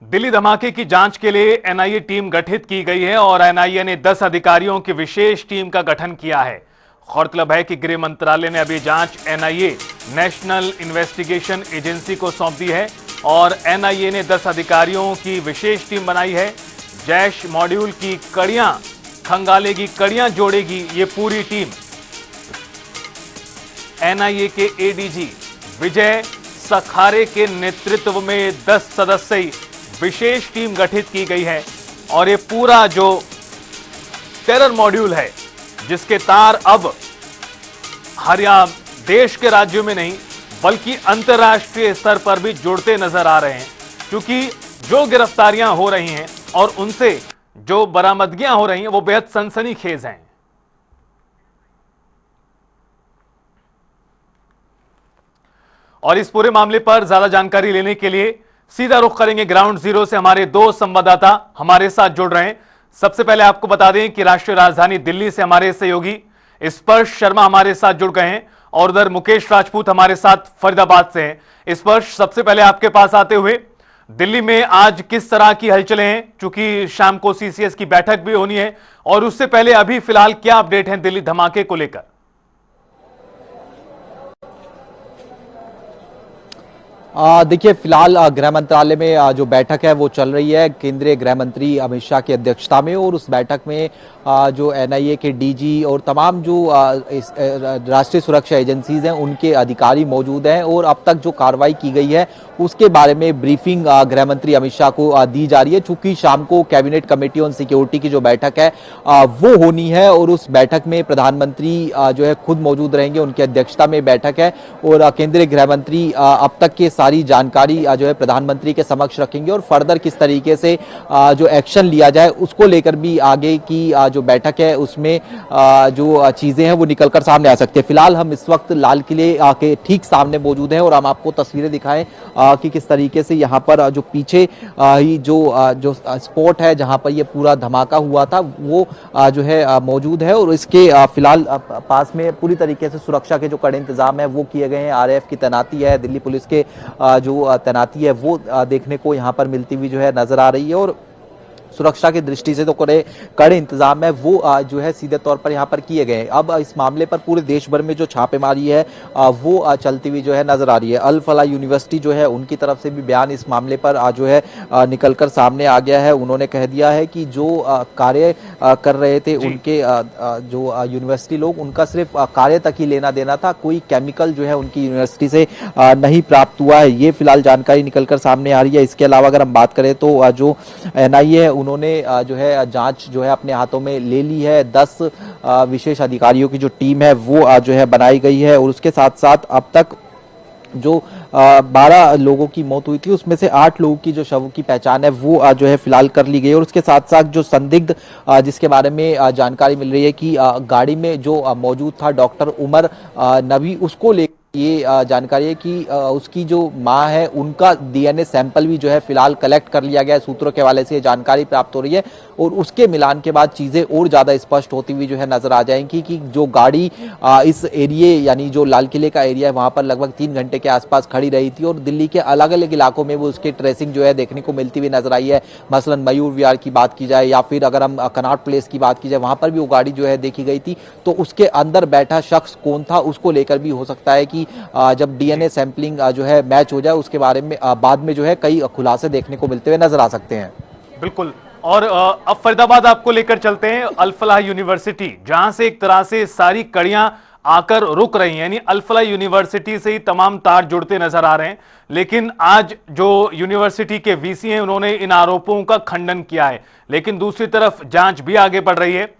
दिल्ली धमाके की जांच के लिए एनआईए टीम गठित की गई है और एनआईए ने 10 अधिकारियों की विशेष टीम का गठन किया है। गौरतलब है कि गृह मंत्रालय ने अभी जांच एनआईए नेशनल इन्वेस्टिगेशन एजेंसी को सौंप दी है और एनआईए ने 10 अधिकारियों की विशेष टीम बनाई है। जैश मॉड्यूल की कड़ियां खंगालेगी, कड़ियां जोड़ेगी ये पूरी टीम। एनआईए के एडीजी विजय सखारे के नेतृत्व में 10 सदस्यीय विशेष टीम गठित की गई है और ये पूरा जो टेरर मॉड्यूल है जिसके तार अब हरियाणा देश के राज्यों में नहीं बल्कि अंतर्राष्ट्रीय स्तर पर भी जुड़ते नजर आ रहे हैं, क्योंकि जो गिरफ्तारियां हो रही हैं और उनसे जो बरामदगियां हो रही हैं वो बेहद सनसनीखेज हैं। और इस पूरे मामले पर ज्यादा जानकारी लेने के लिए सीधा रुख करेंगे ग्राउंड जीरो से। हमारे दो संवाददाता हमारे साथ जुड़ रहे हैं। सबसे पहले आपको बता दें कि राष्ट्रीय राजधानी दिल्ली से हमारे सहयोगी स्पर्श शर्मा हमारे साथ जुड़ गए हैं और उधर मुकेश राजपूत हमारे साथ फरीदाबाद से हैं। स्पर्श, सबसे पहले आपके पास आते हुए, दिल्ली में आज किस तरह की हलचलें हैं, चूंकि शाम को सीसीएस की बैठक भी होनी है, और उससे पहले अभी फिलहाल क्या अपडेट है दिल्ली धमाके को लेकर? देखिए, फिलहाल गृह मंत्रालय में जो बैठक है वो चल रही है केंद्रीय गृह मंत्री अमित शाह की अध्यक्षता में, और उस बैठक में जो एनआईए के डीजी और तमाम जो राष्ट्रीय सुरक्षा एजेंसीज हैं उनके अधिकारी मौजूद हैं, और अब तक जो कार्रवाई की गई है उसके बारे में ब्रीफिंग गृह मंत्री अमित शाह को दी जा रही है। चूंकि शाम को कैबिनेट कमेटी ऑन सिक्योरिटी की जो बैठक है वो होनी है, और उस बैठक में प्रधानमंत्री जो है खुद मौजूद रहेंगे, उनकी अध्यक्षता में बैठक है, और केंद्रीय गृह मंत्री अब तक के सारी जानकारी जो है प्रधानमंत्री के समक्ष रखेंगे, और फर्दर किस तरीके से जो एक्शन लिया जाए उसको लेकर भी आगे की जो बैठक है उसमें जो चीजें हैं वो निकलकर सामने आ सकती है। फिलहाल हम इस वक्त लाल किले के ठीक सामने मौजूद हैं और हम आपको तस्वीरें दिखाएं कि किस तरीके से यहाँ पर जो पीछे ही जो स्पॉट है जहाँ पर ये पूरा धमाका हुआ था वो जो है मौजूद है, और इसके फिलहाल पास में पूरी तरीके से सुरक्षा के जो कड़े इंतजाम है वो किए गए हैं। आरएएफ की तैनाती है, दिल्ली पुलिस के जो तैनाती है वो देखने को यहाँ पर मिलती हुई जो है नजर आ रही है, और सुरक्षा की दृष्टि से तो कड़े इंतजाम है वो जो है सीधे तौर पर यहाँ पर किए गए हैं। अब इस मामले पर पूरे देश भर में जो छापेमारी है वो चलती हुई जो है नजर आ रही है। अल फलाह यूनिवर्सिटी जो है उनकी तरफ से भी बयान इस मामले पर जो है निकलकर सामने आ गया है। उन्होंने कह दिया है कि जो कार्य कर रहे थे उनके जो यूनिवर्सिटी लोग, उनका सिर्फ कार्य तक ही लेना देना था, कोई केमिकल जो है उनकी यूनिवर्सिटी से नहीं प्राप्त हुआ है। ये फिलहाल जानकारी निकलकर सामने आ रही है। इसके अलावा अगर हम बात करें तो जो एनआईए है उन्होंने जो है जांच जो है अपने हाथों में ले ली है। 10 विशेष अधिकारियों की जो टीम है वो जो है बनाई गई है, और उसके साथ साथ अब तक जो 12 लोगों की मौत हुई थी उसमें से 8 लोगों की जो शव की पहचान है वो जो है फिलहाल कर ली गई है। और उसके साथ साथ जो संदिग्ध जिसके बारे में जानकारी मिल रही है कि गाड़ी में जो मौजूद था डॉक्टर उमर नबी, उसको ले ये जानकारी है कि उसकी जो मां है उनका डीएनए सैंपल भी जो है फिलहाल कलेक्ट कर लिया गया है। सूत्रों के हवाले से ये जानकारी प्राप्त हो रही है, और उसके मिलान के बाद चीजें और ज्यादा स्पष्ट होती हुई जो है नजर आ जाएंगी कि जो गाड़ी इस एरिया यानी जो लाल किले का एरिया है वहां पर लगभग 3 घंटे के आसपास खड़ी रही थी, और दिल्ली के अलग अलग इलाकों में वो उसकी ट्रेसिंग जो है देखने को मिलती हुई नजर आई है। मसलन मयूर विहार की बात की जाए या फिर अगर हम कनॉट प्लेस की बात की जाए, वहां पर भी वो गाड़ी जो है देखी गई थी। तो उसके अंदर बैठा शख्स कौन था उसको लेकर भी हो सकता है कि जब डीएनए सैंपलिंग जो है मैच हो जाए उसके बारे में बाद में जो है कई खुलासे देखने को मिलते हुए नजर आ सकते हैं। बिल्कुल। और अब फरीदाबाद आपको लेकर चलते हैं, अल फलाह यूनिवर्सिटी, जहां से एक तरह से सारी कड़ियां आकर रुक रही हैं, यानी अल फलाह यूनिवर्सिटी से ही तमाम तार जुड़ते नजर आ रहे हैं। लेकिन आज जो यूनिवर्सिटी के वीसी हैं उन्होंने इन आरोपों का खंडन किया है, लेकिन दूसरी तरफ जांच भी आगे बढ़ रही है।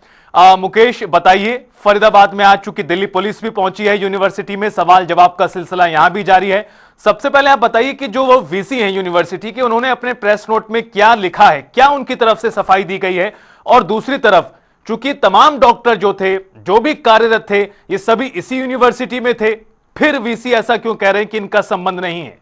मुकेश, बताइए, फरीदाबाद में आज चूंकि दिल्ली पुलिस भी पहुंची है यूनिवर्सिटी में, सवाल जवाब का सिलसिला यहां भी जारी है। सबसे पहले आप बताइए कि जो वो वीसी हैं यूनिवर्सिटी के, उन्होंने अपने प्रेस नोट में क्या लिखा है, क्या उनकी तरफ से सफाई दी गई है? और दूसरी तरफ चूंकि तमाम डॉक्टर जो थे, जो भी कार्यरत थे, ये सभी इसी यूनिवर्सिटी में थे, फिर वीसी ऐसा क्यों कह रहे हैं कि इनका संबंध नहीं है?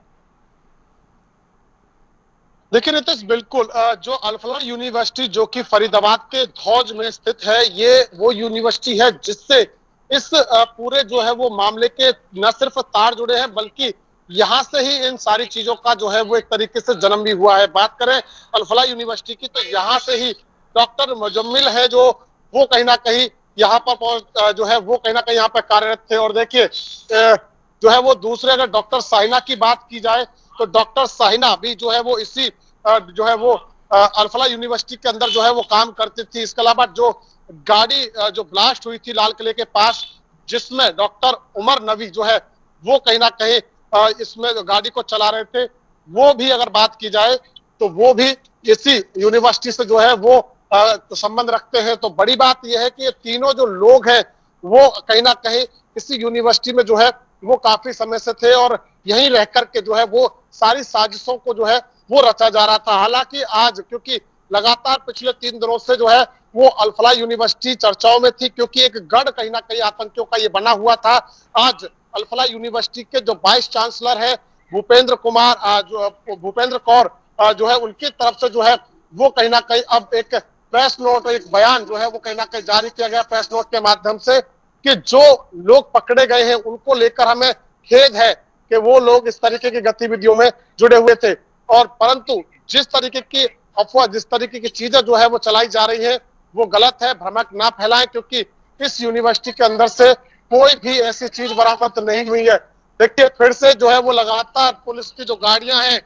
देखिए नितिश, बिल्कुल जो अल फलाह यूनिवर्सिटी जो कि फरीदाबाद के धौज में स्थित है, ये वो यूनिवर्सिटी है जिससे इस पूरे जो है वो मामले के न सिर्फ तार जुड़े हैं बल्कि यहाँ से ही इन सारी चीजों का जो है वो एक तरीके से जन्म भी हुआ है। बात करें अल-फलाह यूनिवर्सिटी की, तो यहाँ से ही डॉक्टर मुजम्मिल है जो वो कहीं ना कहीं यहाँ पर जो है वो कहीं ना कहीं यहाँ पर कार्यरत थे। और देखिए जो है वो दूसरे, अगर डॉक्टर साहिना की बात की जाए तो डॉक्टर साहिना भी जो है वो इसी जो है वो अल-फलाह यूनिवर्सिटी के अंदर जो है वो काम करती थी। इसके अलावा जो गाड़ी जो ब्लास्ट हुई थी लाल किले के पास, जिसमें डॉक्टर उमर नबी जो है वो कहीं ना कहीं इसमें गाड़ी को चला रहे थे, वो भी अगर बात की जाए तो वो भी इसी यूनिवर्सिटी से जो है वो संबंध रखते हैं। तो बड़ी बात यह है कि ये तीनों जो लोग हैं वो कहीं ना कहीं इसी यूनिवर्सिटी में जो है वो काफी समय से थे और यहीं रह करके जो है वो सारी साजिशों को जो है वो रचा जा रहा था। हालांकि आज क्योंकि लगातार पिछले 3 दिनों से जो है वो अल-फलाह यूनिवर्सिटी चर्चाओं में थी, क्योंकि एक गढ़ कहीं ना कहीं आतंकियों का ये बना हुआ था। आज अल-फलाह यूनिवर्सिटी के जो वाइस चांसलर है भूपेंद्र कौर जो है उनकी तरफ से जो है वो कहीं ना कहीं अब एक प्रेस नोट, एक बयान जो है वो कहीं ना कहीं जारी किया गया प्रेस नोट के माध्यम से कि जो लोग पकड़े गए हैं उनको लेकर हमें खेद है कि वो लोग इस तरीके की गतिविधियों में जुड़े हुए थे। और परंतु जिस तरीके की अफवाह, जिस तरीके की चीजें जो है वो चलाई जा रही है वो गलत है, भ्रमक ना फैलाएं, क्योंकि इस यूनिवर्सिटी के अंदर से कोई भी ऐसी चीज बरामद नहीं हुई है। देखिए फिर से जो है वो लगातार पुलिस की जो गाड़ियां हैं,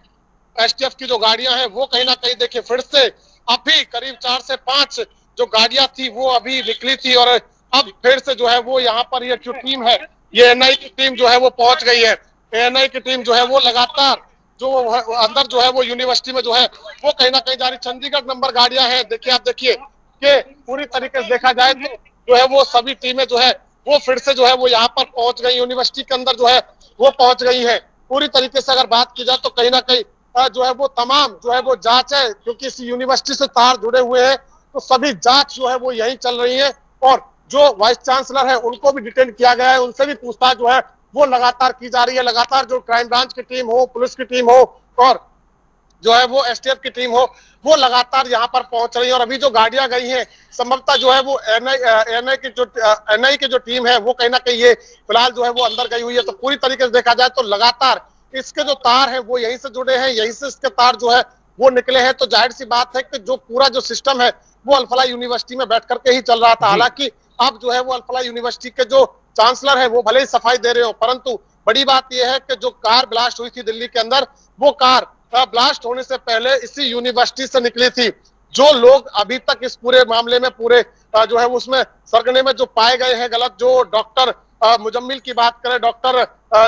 एसटीएफ की जो गाड़ियां हैं वो कहीं ना कहीं देखिए फिर से अभी करीब 4 से 5 जो गाड़ियां थी वो अभी निकली थी और अब फिर से जो है वो यहाँ पर ये जो टीम है, ये एनआई की टीम जो है वो पहुंच गई है। एनआई की टीम जो है वो लगातार जो अंदर जो है वो यूनिवर्सिटी में जो है वो कहीं ना कहीं जारी, चंडीगढ़ नंबर गाड़ियां हैं। देखिए आप देखिए कि पूरी तरीके से देखा जाए तो जो है वो सभी टीमें जो है वो फिर से जो है वो यहाँ पर पहुंच गई, यूनिवर्सिटी के अंदर जो है वो पहुंच गई है। पूरी तरीके से अगर बात की जाए तो कहीं ना कहीं जो है वो तमाम जो है वो जांच है, क्योंकि इस यूनिवर्सिटी से तार जुड़े हुए हैं तो सभी जांच जो है वो यही चल रही है। और जो वाइस चांसलर है उनको भी डिटेन किया गया है, उनसे भी पूछताछ जो है वो लगातार की जा रही है। लगातार जो क्राइम ब्रांच की टीम हो, पुलिस की टीम हो और जो है वो एसटीएफ की टीम हो, वो लगातार यहाँ पर पहुंच रही है। और अभी जो गाड़ियां गई हैं संभवतः जो है वो एनआई की जो टीम है वो कहीं ना कहीं ये फिलहाल जो है वो अंदर गई हुई है। तो पूरी तरीके से देखा जाए तो लगातार इसके जो तार है वो यहीं से जुड़े हैं, यहीं से इसके तार जो है वो निकले हैं। तो जाहिर सी बात है कि जो पूरा जो सिस्टम है वो अल-फलाह यूनिवर्सिटी में बैठ करके ही चल रहा था। हालांकि अब जो है वो अल-फलाह यूनिवर्सिटी के जो चांसलर है वो भले ही सफाई दे रहे हो, परंतु बड़ी बात यह है कि जो कार ब्लास्ट हुई थी दिल्ली के अंदर, वो कार ब्लास्ट होने से पहले इसी यूनिवर्सिटी से निकली थी। जो लोग अभी तक इस पूरे मामले में पूरे जो है उसमें सरगने में जो पाए गए हैं गलत, जो डॉक्टर मुजम्मिल की बात करें, डॉक्टर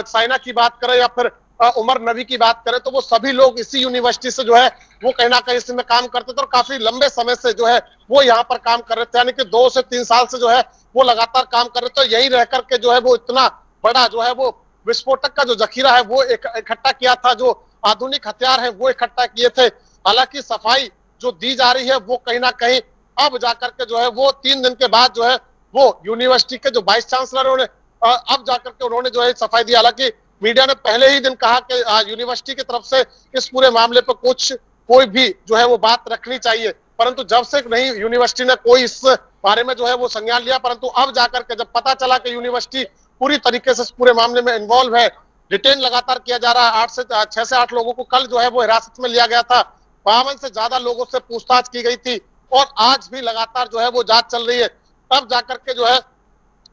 साइना की बात करें या फिर उमर नबी की बात करें, तो वो सभी लोग इसी यूनिवर्सिटी से जो है वो कहीं ना कहीं इसमें काम करते थे और काफी लंबे समय से जो है वो यहाँ पर काम कर रहे थे, यानी कि 2 से 3 साल से जो है वो लगातार काम कर रहे थे। यही रह करके जो है वो इतना बड़ा जो है वो विस्फोटक का जो जखीरा है वो इकट्ठा किया था, जो आधुनिक हथियार है वो इकट्ठा किए थे। हालांकि सफाई जो दी जा रही है वो कहीं ना कहीं अब जाकर के जो है वो 3 दिन के बाद जो है वो यूनिवर्सिटी के जो वाइस चांसलर उन्होंने अब जाकर के उन्होंने जो है सफाई दी। हालांकि मीडिया ने पहले ही दिन कहा कि यूनिवर्सिटी की तरफ से इस पूरे मामले पर कोई भी जो है वो बात रखनी चाहिए, परंतु जब से नहीं यूनिवर्सिटी ने कोई इस बारे में जो है वो संज्ञान लिया, परंतु अब जाकर के जब पता चला कि यूनिवर्सिटी पूरी तरीके से इस पूरे मामले में इन्वॉल्व है, डिटेन लगातार किया जा रहा है। 6 से 8 लोगों को कल जो है वो हिरासत में लिया गया था, 52 से ज्यादा लोगों से पूछताछ की गई थी और आज भी लगातार जो है वो जांच चल रही है। तब जाकर के जो है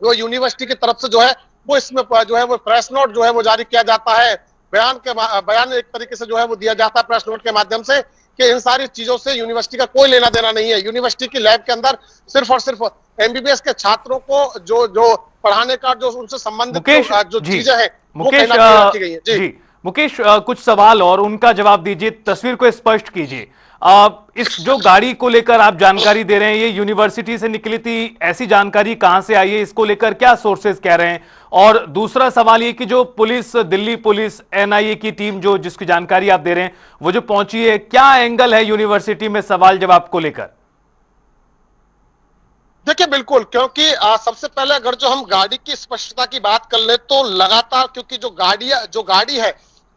वो यूनिवर्सिटी की तरफ से जो है वो इसमें जो है वो प्रेस नोट जो है वो जारी किया जाता है, बयान एक तरीके से जो है वो दिया जाता है प्रेस नोट के माध्यम से कि इन सारी चीजों से यूनिवर्सिटी का कोई लेना देना नहीं है। यूनिवर्सिटी की लैब के अंदर सिर्फ और सिर्फ एमबीबीएस के छात्रों को जो पढ़ाने का जो उनसे संबंधित जो चीजें हैं वो कहीं ना कहीं रखी गई है। जी मुकेश, कुछ सवाल और उनका जवाब दीजिए, तस्वीर को स्पष्ट कीजिए। इस जो गाड़ी को लेकर आप जानकारी दे रहे हैं, ये यूनिवर्सिटी से निकली थी, ऐसी जानकारी कहां से आई है, इसको लेकर क्या सोर्सेज कह रहे हैं? और दूसरा सवाल ये कि जो पुलिस, दिल्ली पुलिस, एनआईए की टीम जो जिसकी जानकारी आप दे रहे हैं वो जो पहुंची है, क्या एंगल है यूनिवर्सिटी में सवाल जवाब को लेकर? देखिए बिल्कुल, क्योंकि सबसे पहले अगर जो हम गाड़ी की स्पष्टता की बात कर ले तो लगातार, क्योंकि जो गाड़ी है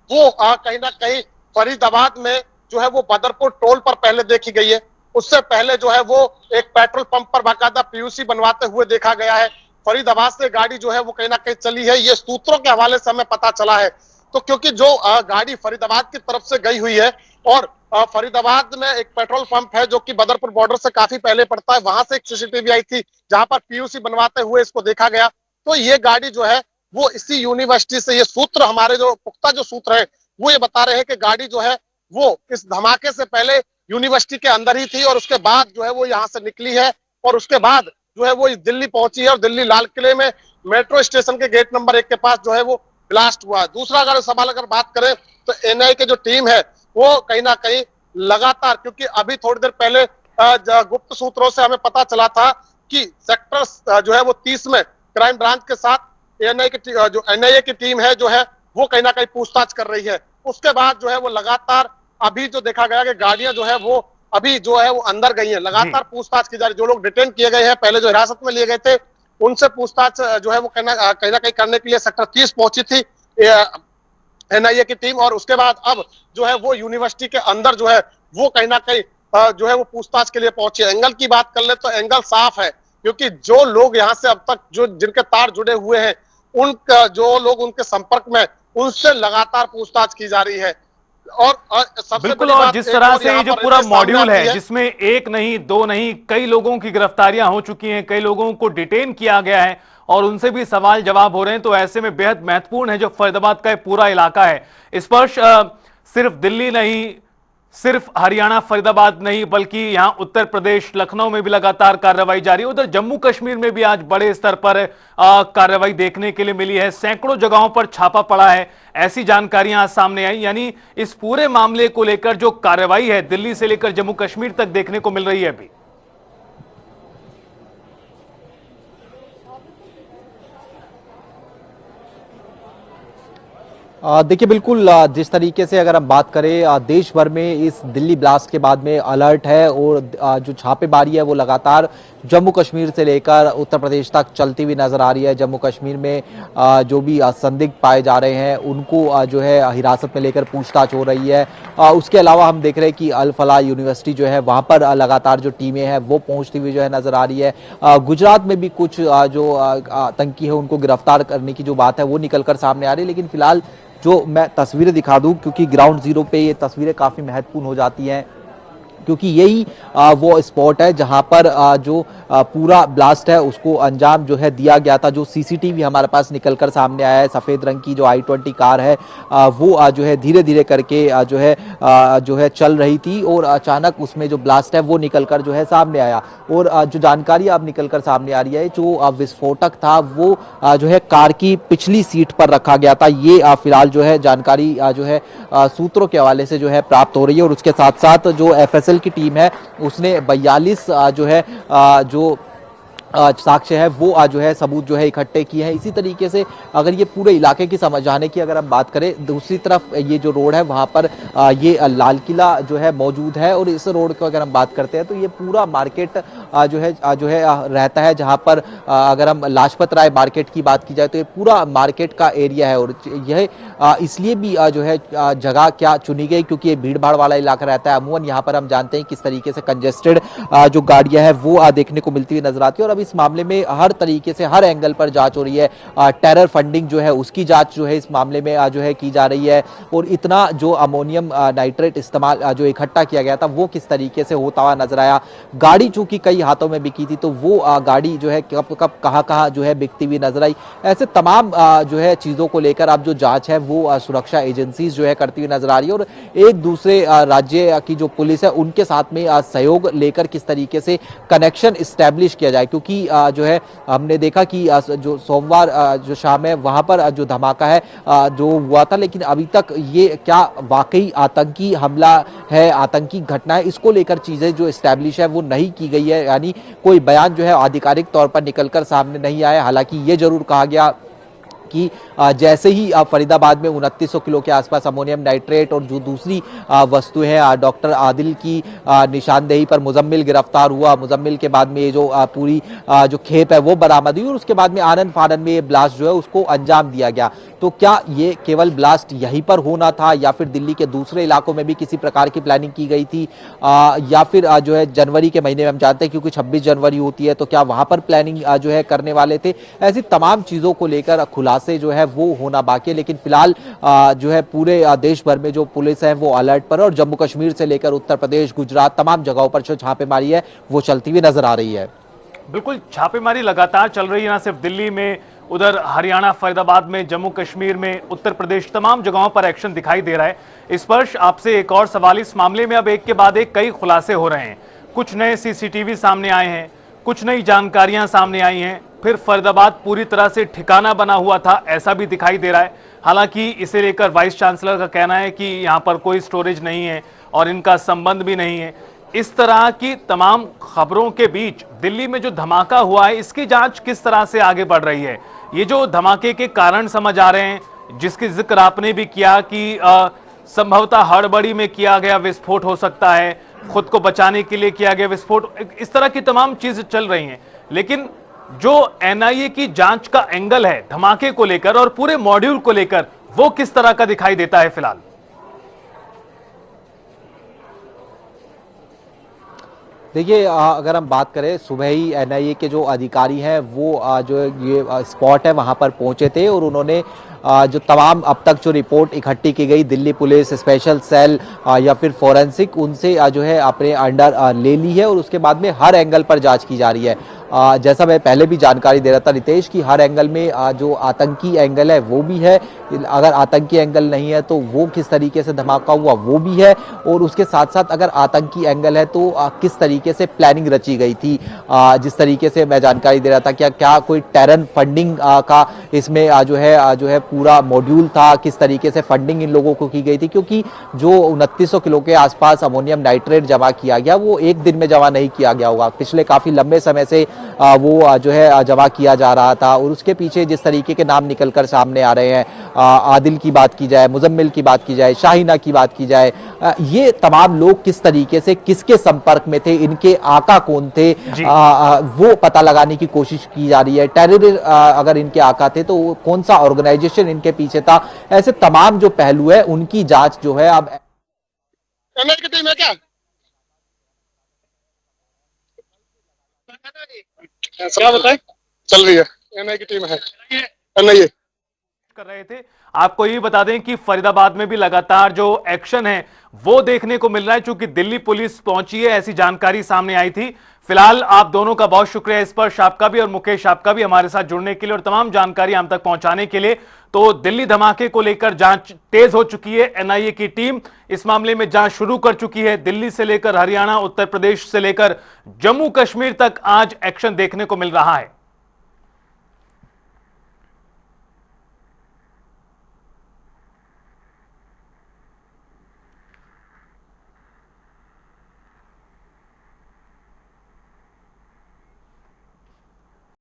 वो कहीं ना कहीं फरीदाबाद में जो है वो बदरपुर टोल पर पहले देखी गई है। उससे पहले जो है वो एक पेट्रोल पंप पर बाकायदा पीयूसी बनवाते हुए देखा गया है। फरीदाबाद से गाड़ी जो है वो कहीं ना कहीं चली है, ये सूत्रों के हवाले से हमें पता चला है। तो क्योंकि जो गाड़ी फरीदाबाद की तरफ से गई हुई है और फरीदाबाद में एक पेट्रोल पंप है जो कि बदरपुर बॉर्डर से काफी पहले पड़ता है, वहां से एक सीसीटीवी आई थी जहां पर पीयूसी बनवाते हुए इसको देखा गया। तो ये गाड़ी जो है वो इसी यूनिवर्सिटी से, ये सूत्र हमारे जो पुख्ता जो सूत्र है वो ये बता रहे हैं कि गाड़ी जो है वो इस धमाके से पहले यूनिवर्सिटी के अंदर ही थी और उसके बाद जो है वो यहाँ से निकली है और उसके बाद जो है वो दिल्ली पहुंची है और दिल्ली लाल किले में मेट्रो स्टेशन के गेट नंबर 1 के पास जो है वो ब्लास्ट हुआ। दूसरा अगर सवाल अगर बात करें तो एनआईए की जो टीम है वो कहीं ना कहीं लगातार, क्योंकि अभी थोड़ी देर पहले गुप्त सूत्रों से हमें पता चला था कि सेक्टर जो है वो 30 में क्राइम ब्रांच के साथ एनआईए की टीम है जो है वो कहीं ना कहीं पूछताछ कर रही है। उसके बाद जो है वो लगातार अभी जो देखा गया कि गाड़ियां जो है वो अभी जो है वो अंदर गई है, लगातार पूछताछ की जा रही है। जो लोग डिटेन किए गए हैं, पहले जो हिरासत में लिए गए थे, उनसे पूछताछ जो है वो कहीं ना कहीं करने के लिए सेक्टर 30 पहुंची थी एनआईए की टीम। और उसके बाद अब जो है वो यूनिवर्सिटी के अंदर जो है वो कहीं ना कहीं जो है वो पूछताछ के लिए पहुंचे। एंगल की बात कर ले तो एंगल साफ है, क्योंकि जो लोग यहाँ से अब तक जो जिनके तार जुड़े हुए हैं, उनका जो लोग उनके संपर्क में, उनसे लगातार पूछताछ की जा रही है। और सबसे बिल्कुल, बड़ी और बात जिस एक तरह और से यहाँ ये जो पर पूरा सामने मॉड्यूल आती है जिसमें एक नहीं दो नहीं कई लोगों की गिरफ्तारियां हो चुकी हैं, कई लोगों को डिटेन किया गया है और उनसे भी सवाल जवाब हो रहे हैं, तो ऐसे में बेहद महत्वपूर्ण है जो फरीदाबाद का पूरा इलाका है। इस पर सिर्फ दिल्ली नहीं, सिर्फ हरियाणा फरीदाबाद नहीं, बल्कि यहां उत्तर प्रदेश लखनऊ में भी लगातार कार्रवाई जारी है। उधर जम्मू कश्मीर में भी आज बड़े स्तर पर कार्रवाई देखने के लिए मिली है, सैकड़ों जगहों पर छापा पड़ा है, ऐसी जानकारियां आज सामने आई। यानी इस पूरे मामले को लेकर जो कार्रवाई है दिल्ली से लेकर जम्मू कश्मीर तक देखने को मिल रही है अभी। देखिए बिल्कुल, जिस तरीके से अगर हम बात करें, देश भर में इस दिल्ली ब्लास्ट के बाद में अलर्ट है और जो छापेमारी है वो लगातार जम्मू कश्मीर से लेकर उत्तर प्रदेश तक चलती हुई नजर आ रही है। जम्मू कश्मीर में जो भी संदिग्ध पाए जा रहे हैं उनको जो है हिरासत में लेकर पूछताछ हो रही है। उसके अलावा हम देख रहे हैं कि अल फलाह यूनिवर्सिटी जो है वहाँ पर लगातार जो टीमें हैं वो पहुँचती हुई जो है नजर आ रही है। गुजरात में भी कुछ जो आतंकी है उनको गिरफ्तार करने की जो बात है वो निकल कर सामने आ रही है। लेकिन फिलहाल जो मैं तस्वीरें दिखा दूं, क्योंकि ग्राउंड जीरो पे ये तस्वीरें काफ़ी महत्वपूर्ण हो जाती हैं, क्योंकि यही वो स्पॉट है जहां पर जो पूरा ब्लास्ट है उसको अंजाम जो है दिया गया था। जो सीसीटीवी हमारे पास निकलकर सामने आया है, सफ़ेद रंग की जो i20 कार है वो जो है धीरे धीरे करके जो है चल रही थी और अचानक उसमें जो ब्लास्ट है वो निकलकर जो है सामने आया। और जो जानकारी अब निकलकर सामने आ रही है, जो विस्फोटक था वो जो है कार की पिछली सीट पर रखा गया था। ये फिलहाल जो है जानकारी जो है सूत्रों के हवाले से जो है प्राप्त हो रही है। और उसके साथ साथ जो एफएसएल की टीम है उसने 42 जो है जो साक्ष्य है वो जो है सबूत जो है इकट्ठे किए हैं। इसी तरीके से अगर ये पूरे इलाके की समझ आने की अगर हम बात करें, दूसरी तरफ ये जो रोड है वहाँ पर ये लाल किला जो है मौजूद है और इस रोड की अगर हम बात करते हैं तो ये पूरा मार्केट जो है रहता है, जहाँ पर अगर हम लाजपत राय मार्केट की बात की जाए तो ये पूरा मार्केट का एरिया है। और यह इसलिए भी जो है जगह क्या चुनी गई क्योंकि ये भीड़ भाड़ वाला इलाका रहता है। अमूमन यहाँ पर हम जानते हैं किस तरीके से कंजेस्टेड जो गाड़ियाँ हैं वो देखने को मिलती हुई नजर आती है। और अब इस मामले में हर तरीके से हर एंगल पर जांच हो रही है। टेरर फंडिंग जो है उसकी जांच जो है इस मामले में जो है की जा रही है। और इतना जो अमोनियम नाइट्रेट इस्तेमाल जो इकट्ठा किया गया था वो किस तरीके से होता हुआ नजर आया। गाड़ी चूंकि कई हाथों में बिकी थी तो वो गाड़ी जो है कब कब कहाँ जो है बिकती हुई नजर आई। ऐसे तमाम जो है चीज़ों को लेकर अब जो जांच है वो सुरक्षा एजेंसीज जो है करती हुई नजर आ रही है। और एक दूसरे राज्य की जो पुलिस है उनके साथ में सहयोग लेकर किस तरीके से कनेक्शन इस्टेब्लिश किया जाए, क्योंकि जो है हमने देखा कि जो सोमवार जो शाम है वहां पर जो धमाका है जो हुआ था, लेकिन अभी तक ये क्या वाकई आतंकी हमला है, आतंकी घटना है, इसको लेकर चीजें जो इस्टेब्लिश है वो नहीं की गई है। यानी कोई बयान जो है आधिकारिक तौर पर निकलकर सामने नहीं आया। हालांकि ये जरूर कहा गया कि जैसे ही फरीदाबाद में 2900 किलो के आसपास अमोनियम नाइट्रेट और जो दूसरी वस्तु है डॉक्टर आदिल की निशानदेही पर मुजम्मिल गिरफ्तार हुआ, मुजम्मिल के बाद में ये जो पूरी जो खेप है वो बरामद हुई और उसके बाद में आनन फानन में ये ब्लास्ट जो है उसको अंजाम दिया गया। तो क्या ये केवल ब्लास्ट यहीं पर होना था या फिर दिल्ली के दूसरे इलाकों में भी किसी प्रकार की प्लानिंग की गई थी, या फिर जो है जनवरी के महीने में हम जानते हैं क्योंकि 26 जनवरी होती है तो क्या वहां पर प्लानिंग जो है करने वाले थे। ऐसी तमाम चीजों को लेकर खुलासा खुलासे जो है वो होना बाकी है। लेकिन फिलहाल जो है पूरे देश भर में जो पुलिस है वो अलर्ट पर है और जम्मू कश्मीर से लेकर उत्तर प्रदेश, गुजरात तमाम जगहों पर जो छापेमारी है वो चलती हुई नजर आ रही है। बिल्कुल, छापेमारी लगातार चल रही है, ना सिर्फ दिल्ली में, उधर हरियाणा, फरीदाबाद में, जम्मू कश्मीर में, उत्तर प्रदेश, तमाम जगहों पर एक्शन दिखाई दे रहा है। स्पर्श, आपसे एक और सवाल, इस मामले में अब एक के बाद एक कई खुलासे हो रहे हैं, कुछ नए सीसीटीवी सामने आए हैं, कुछ नई जानकारियां सामने आई हैं, फिर फरीदाबाद पूरी तरह से ठिकाना बना हुआ था ऐसा भी दिखाई दे रहा है। हालांकि इसे लेकर वाइस चांसलर का कहना है कि यहां पर कोई स्टोरेज नहीं है और इनका संबंध भी नहीं है। इस तरह की तमाम खबरों के बीच दिल्ली में जो धमाका हुआ है, इसकी जांच किस तरह से आगे बढ़ रही है? ये जो धमाके के कारण समझ आ रहे हैं, जिसकी जिक्र आपने भी किया कि संभवतः हड़बड़ी में किया गया विस्फोट हो सकता है, खुद को बचाने के लिए किया गया विस्फोट, इस तरह की तमाम चीजें चल रही हैं। लेकिन जो एनआईए की जांच का एंगल है धमाके को लेकर और पूरे मॉड्यूल को लेकर, वो किस तरह का दिखाई देता है फिलहाल? देखिए, अगर हम बात करें, सुबह ही एनआईए के जो अधिकारी हैं वो जो ये स्पॉट है वहां पर पहुंचे थे और उन्होंने जो तमाम अब तक जो रिपोर्ट इकट्ठी की गई दिल्ली पुलिस स्पेशल सेल या फिर फोरेंसिक, उनसे जो है अपने अंडर ले ली है और उसके बाद में हर एंगल पर जांच की जा रही है। जैसा मैं पहले भी जानकारी दे रहा था रितेश, की हर एंगल में जो आतंकी एंगल है वो भी है, अगर आतंकी एंगल नहीं है तो वो किस तरीके से धमाका हुआ वो भी है, और उसके साथ साथ अगर आतंकी एंगल है तो किस तरीके से प्लानिंग रची गई थी। जिस तरीके से मैं जानकारी दे रहा था, क्या कोई टेरर फंडिंग का इसमें जो है पूरा मॉड्यूल था, किस तरीके से फंडिंग इन लोगों को की गई थी, क्योंकि जो 2900 किलो के आसपास अमोनियम नाइट्रेट जमा किया गया वो एक दिन में जमा नहीं किया गया होगा, पिछले काफी लंबे समय से वो जो है जमा किया जा रहा था। और उसके पीछे जिस तरीके के नाम निकलकर सामने आ रहे हैं, आदिल की बात की जाए, मुजम्मिल की बात की जाए, शाहीना की बात की जाए, ये तमाम लोग किस तरीके से किसके संपर्क में थे, इनके आका कौन थे, वो पता लगाने की कोशिश की जा रही है। टेरर अगर इनके आका थे तो कौन सा ऑर्गेनाइजेशन इनके पीछे था, ऐसे तमाम जो पहलू है उनकी जांच जो है अब एनआईए की टीम है क्या? क्या बताए? चल रही है, एनआईए की टीम है, एनआईए कर रहे थे। आपको ये बता दें कि फरीदाबाद में भी लगातार जो एक्शन है वो देखने को मिल रहा है, चूंकि दिल्ली पुलिस पहुंची है ऐसी जानकारी सामने आई थी। फिलहाल आप दोनों का बहुत शुक्रिया, इस पर आपका भी और मुकेश आपका भी हमारे साथ जुड़ने के लिए और तमाम जानकारी हम तक पहुंचाने के लिए। तो दिल्ली धमाके को लेकर जांच तेज हो चुकी है, एनआईए की टीम इस मामले में जांच शुरू कर चुकी है। दिल्ली से लेकर हरियाणा, उत्तर प्रदेश से लेकर जम्मू कश्मीर तक आज एक्शन देखने को मिल रहा है।